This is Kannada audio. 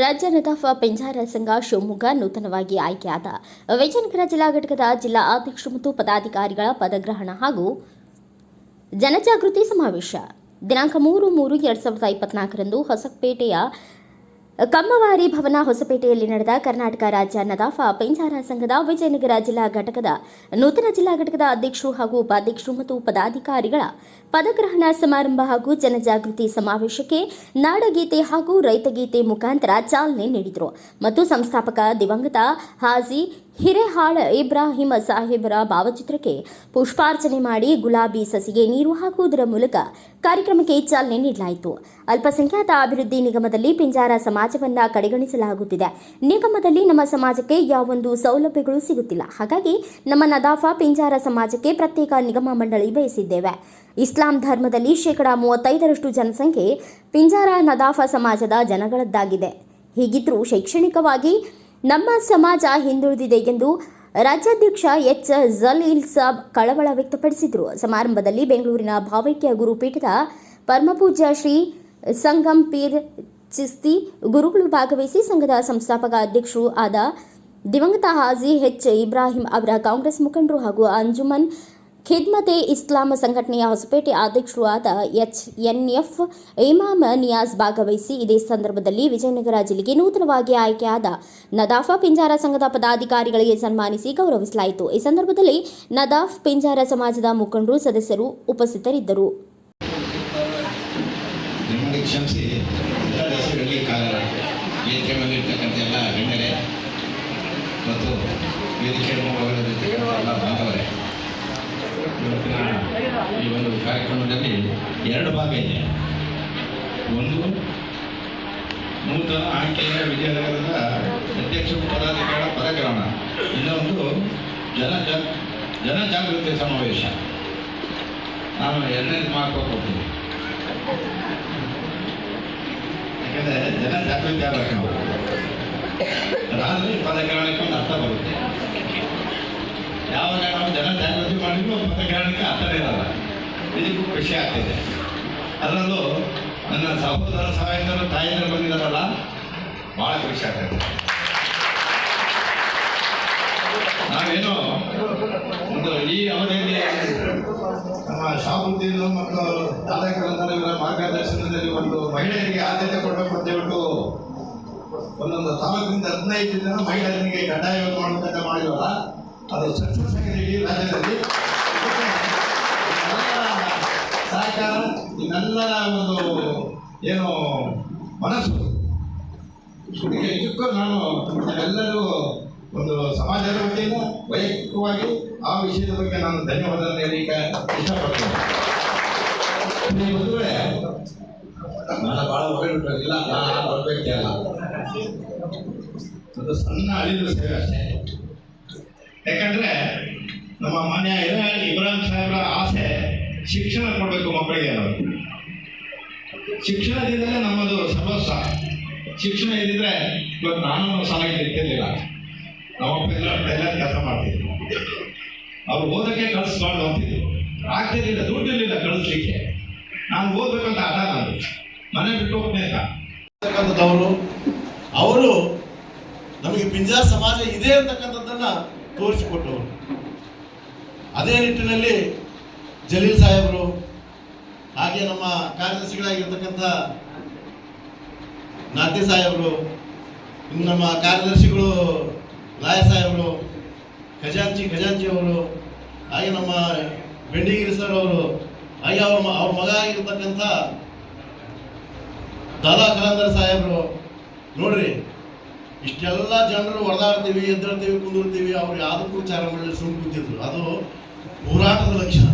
ರಾಜ್ಯ ನದಾಫ ಪಿಂಜಾರ ಸಂಘ ಶಿವಮೊಗ್ಗ ನೂತನವಾಗಿ ಆಯ್ಕೆಯಾದ ವಿಜಯನಗರ ಜಿಲ್ಲಾ ಘಟಕದ ಜಿಲ್ಲಾ ಅಧ್ಯಕ್ಷರು ಮತ್ತು ಪದಾಧಿಕಾರಿಗಳ ಪದಗ್ರಹಣ ಹಾಗೂ ಜನಜಾಗೃತಿ ಸಮಾವೇಶ ದಿನಾಂಕ 3/3/2024ರಂದು ಹೊಸಪೇಟೆಯ ಕಮ್ಮವಾರಿ ಭವನ ಹೊಸಪೇಟೆಯಲ್ಲಿ ನಡೆದ ಕರ್ನಾಟಕ ರಾಜ್ಯ ನದಾಫ ಪಿಂಜಾರ ಸಂಘದ ವಿಜಯನಗರ ಜಿಲ್ಲಾ ಘಟಕದ ನೂತನ ಜಿಲ್ಲಾ ಘಟಕದ ಅಧ್ಯಕ್ಷರು ಹಾಗೂ ಉಪಾಧ್ಯಕ್ಷರು ಮತ್ತು ಪದಾಧಿಕಾರಿಗಳ ಪದಗ್ರಹಣ ಸಮಾರಂಭ ಹಾಗೂ ಜನಜಾಗೃತಿ ಸಮಾವೇಶಕ್ಕೆ ನಾಡಗೀತೆ ಹಾಗೂ ರೈತಗೀತೆ ಮುಖಾಂತರ ಚಾಲನೆ ನೀಡಿದರು ಮತ್ತು ಸಂಸ್ಥಾಪಕ ದಿವಂಗತ ಹಾಜಿ ಹಿರೇಹಾಳ್ ಇಬ್ರಾಹಿಂ ಸಾಹೇಬರ ಭಾವಚಿತ್ರಕ್ಕೆ ಪುಷ್ಪಾರ್ಚನೆ ಮಾಡಿ ಗುಲಾಬಿ ಸಸಿಗೆ ನೀರು ಹಾಕುವುದರ ಮೂಲಕ ಕಾರ್ಯಕ್ರಮಕ್ಕೆ ಚಾಲನೆ ನೀಡಲಾಯಿತು. ಅಲ್ಪಸಂಖ್ಯಾತ ಅಭಿವೃದ್ಧಿ ನಿಗಮದಲ್ಲಿ ಪಿಂಜಾರ ಸಮಾಜವನ್ನ ಕಡೆಗಣಿಸಲಾಗುತ್ತಿದೆ. ನಿಗಮದಲ್ಲಿ ನಮ್ಮ ಸಮಾಜಕ್ಕೆ ಯಾವೊಂದು ಸೌಲಭ್ಯಗಳು ಸಿಗುತ್ತಿಲ್ಲ. ಹಾಗಾಗಿ ನಮ್ಮ ನದಾಫ ಪಿಂಜಾರ ಸಮಾಜಕ್ಕೆ ಪ್ರತ್ಯೇಕ ನಿಗಮ ಮಂಡಳಿ ಬಯಸಿದ್ದೇವೆ. ಇಸ್ಲಾಂ ಧರ್ಮದಲ್ಲಿ 35% ಜನಸಂಖ್ಯೆ ಪಿಂಜಾರ ನದಾಫ ಸಮಾಜದ ಜನಗಳದ್ದಾಗಿದೆ. ಹೀಗಿದ್ರೂ ಶೈಕ್ಷಣಿಕವಾಗಿ ನಮ್ಮ ಸಮಾಜ ಹಿಂದುಳಿದಿದೆ ಎಂದು ರಾಜ್ಯಾಧ್ಯಕ್ಷ ಎಚ್ ಜಲೀಲ್ ಸಾಬ್ ಕಳವಳ ವ್ಯಕ್ತಪಡಿಸಿದರು. ಸಮಾರಂಭದಲ್ಲಿ ಬೆಂಗಳೂರಿನ ಭಾವೈಕ್ಯ ಗುರುಪೀಠದ ಪರಮಪೂಜ್ಯ ಶ್ರೀ ಸಂಗಮ್ ಪೀರ್ ಚಿಸ್ತಿ ಗುರುಗಳು ಭಾಗವಹಿಸಿ ಸಂಘದ ಸಂಸ್ಥಾಪಕ ಅಧ್ಯಕ್ಷರು ಆದ ದಿವಂಗತ ಹಾಜಿ ಎಚ್ ಇಬ್ರಾಹಿಂ ಅವರ ಕಾಂಗ್ರೆಸ್ ಮುಖಂಡರು ಹಾಗೂ ಅಂಜುಮನ್ ಖಿದ್ಮತೆ ಇಸ್ಲಾಂ ಸಂಘಟನೆಯ ಹೊಸಪೇಟೆ ಅಧ್ಯಕ್ಷರು ಆದ ಎಚ್ಎನ್ಎಫ್ ಇಮಾಮ್ ನಿಯಾಜ್ ಭಾಗವಹಿಸಿ ಇದೇ ಸಂದರ್ಭದಲ್ಲಿ ವಿಜಯನಗರ ಜಿಲ್ಲೆಗೆ ನೂತನವಾಗಿ ಆಯ್ಕೆಯಾದ ನದಾಫ ಪಿಂಜಾರ ಸಂಘದ ಪದಾಧಿಕಾರಿಗಳಿಗೆ ಸನ್ಮಾನಿಸಿ ಗೌರವಿಸಲಾಯಿತು. ಈ ಸಂದರ್ಭದಲ್ಲಿ ನದಾಫ್ ಪಿಂಜಾರ ಸಮಾಜದ ಮುಖಂಡರು ಸದಸ್ಯರು ಉಪಸ್ಥಿತರಿದ್ದರು. ಇವತ್ತಿನ ಈ ಒಂದು ಕಾರ್ಯಕ್ರಮದಲ್ಲಿ 2 ಭಾಗ ಇದೆ. ಒಂದು ನೂತನ ಆಯ್ಕೆಯ ವಿಜಯನಗರದ ಅಧ್ಯಕ್ಷ ಪದಾಧಿಕಾರಿಗಳ ಪದಗ್ರಹಣ, ಇನ್ನೊಂದು ಜನಜಾಗೃತಿ ಸಮಾವೇಶ. ನಾನು 2ನೇದು ಮಾಡ್ಕೋತೀನಿ, ಯಾಕಂದರೆ ಜನಜಾಗೃತಿ ಆಗಬೇಕು. ಅದಾದರೆ ಪದಗ್ರಹಣಕ್ಕೆ ಒಂದು ಅರ್ಥ ಬರುತ್ತೆ. ಯಾವಾಗ ನಾವು ಜನಜಾಗೃತಿ ಮಾಡಿದ್ರು ಪದಗ್ರಹಣಕ್ಕೆ ಅರ್ಥನೇ ಇರಲ್ಲ. ಇದಕ್ಕೂ ಖುಷಿ ಆಗ್ತಿದೆ. ಅದರಲ್ಲೂ ನನ್ನ ಸಹೋದರ ಸಹಾಯಕರು ತಾಯಿಯರು ಬಂದಿದ್ದಾರಲ್ಲ, ಭಾಳ ಖುಷಿ ಆಗ್ತದೆ. ನಾವೇನೋ ಒಂದು ಈ ಅವಧಿಯಲ್ಲಿ ನಮ್ಮ ಶಾಬುದ್ದೀನ್ ಮತ್ತು ದಾದಾಕರಂದರ ಮಾರ್ಗದರ್ಶನದಲ್ಲಿ ಒಂದು ಮಹಿಳೆಯರಿಗೆ ಆದ್ಯತೆ ಕೊಡಬೇಕು ಅಂತ ಹೇಳ್ಬಿಟ್ಟು ಒಂದೊಂದು ತಾಲೂಕಿನಿಂದ 15 ಜನ ಮಹಿಳೆಯರಿಗೆ ಕಡ್ಡಾಯವಾಗಿ ಮಾಡುವಂತ ಮಾಡಿದ್ವಲ್ಲ, ಅದು ಸಕ್ಸಸ್ ಆಗಿದೆ ಇಡೀ ರಾಜ್ಯದಲ್ಲಿ. ಸಹಕಾರ, ಇನ್ನೆಲ್ಲರ ಒಂದು ಏನು ಮನಸ್ಸು ಇದಕ್ಕೂ ನಾನು ಎಲ್ಲರೂ ಒಂದು ಸಮಾಜದ ವತಿಯಿಂದ ವೈಯಕ್ತಿಕವಾಗಿ ಆ ವಿಷಯದ ಬಗ್ಗೆ ನಾನು ಧನ್ಯವಾದ ಹೇಳಲಿಕ್ಕೆ ಇಷ್ಟಪಡ್ತೇನೆ. ಒಂದು ವೇಳೆ ನಾನು ಭಾಳ ಹೊರಬಿಟ್ಟು ಇಲ್ಲ, ನಾನು ದೊಡ್ಡ ವ್ಯಕ್ತಿ ಅಲ್ಲ, ಒಂದು ಸಣ್ಣ ಅಳಿಲು ಸೇವೆ ಅಷ್ಟೇ. ಯಾಕಂದರೆ ನಮ್ಮ ಮಾನ್ಯ ಇಬ್ರಾಹಿಂ ಸಾಹೇಬರ ಆಸೆ ಶಿಕ್ಷಣ ಕೊಡಬೇಕು ಮಕ್ಕಳಿಗೆ. ಅವರು ಶಿಕ್ಷಣದಿಂದಲೇ ನಮ್ಮದು ಸರ್ವಸ್ವ. ಶಿಕ್ಷಣ ಇದ್ದಿದ್ರೆ ಇವತ್ತು ನಾನು ಸಾಲಾಗಿ ನಿಂತಿರಲಿಲ್ಲ. ನಮ್ಮಪ್ಪ ಎಲ್ಲ ಕೆಲಸ ಮಾಡ್ತಿದ್ರು. ಅವ್ರು ಓದೋಕ್ಕೆ ಕಳಿಸ್ಬಾರ್ದು ಅಂತಿದ್ರು. ಆಗ್ತಿರ್ಲಿಲ್ಲ, ದುಡ್ಡಿರಲಿಲ್ಲ ಕಳಿಸ್ಲಿಕ್ಕೆ. ನಾನು ಓದಬೇಕಂತ ಆಟ, ನಾನು ಮನೆ ಬಿಟ್ಟು ಹೋಗ್ತೇನೆ ಅಂತಕ್ಕಂಥದ್ದವರು. ಅವರು ನಮಗೆ ಪಿಂಜಾರ ಸಮಾಜ ಇದೆ ಅಂತಕ್ಕಂಥದ್ದನ್ನು ತೋರಿಸಿಕೊಟ್ಟವರು. ಅದೇ ನಿಟ್ಟಿನಲ್ಲಿ ಜಲೀಲ್ ಸಾಹೇಬರು, ಹಾಗೆ ನಮ್ಮ ಕಾರ್ಯದರ್ಶಿಗಳಾಗಿರ್ತಕ್ಕಂಥ ನಾಟಿ ಸಾಹೇಬರು, ಇನ್ನು ನಮ್ಮ ಕಾರ್ಯದರ್ಶಿಗಳು ರಾಯ ಸಾಹೇಬರು, ಖಜಾಂಚಿ ಅವರು, ಹಾಗೆ ನಮ್ಮ ಬೆಂಡಿಗಿರಿ ಸರ್ ಅವರು, ಹಾಗೆ ಅವ್ರ ಮಗ ಆಗಿರ್ತಕ್ಕಂಥ ದಾದಾ ಕಲಂದರ್ ಸಾಹೇಬರು. ನೋಡ್ರಿ, ಇಷ್ಟೆಲ್ಲ ಜನರು ಹೊಡೆದಾಡ್ತೀವಿ, ಎದ್ದೇಳ್ತೀವಿ, ಕುಂದಿರ್ತೀವಿ, ಅವ್ರು ಯಾವುದಕ್ಕೂ ವಿಚಾರ ಮಾಡಲಿ ಸುಮ್ಮನೆ ಕೂತಿದ್ರು. ಅದು ಹೋರಾಟದ ಲಕ್ಷಣ.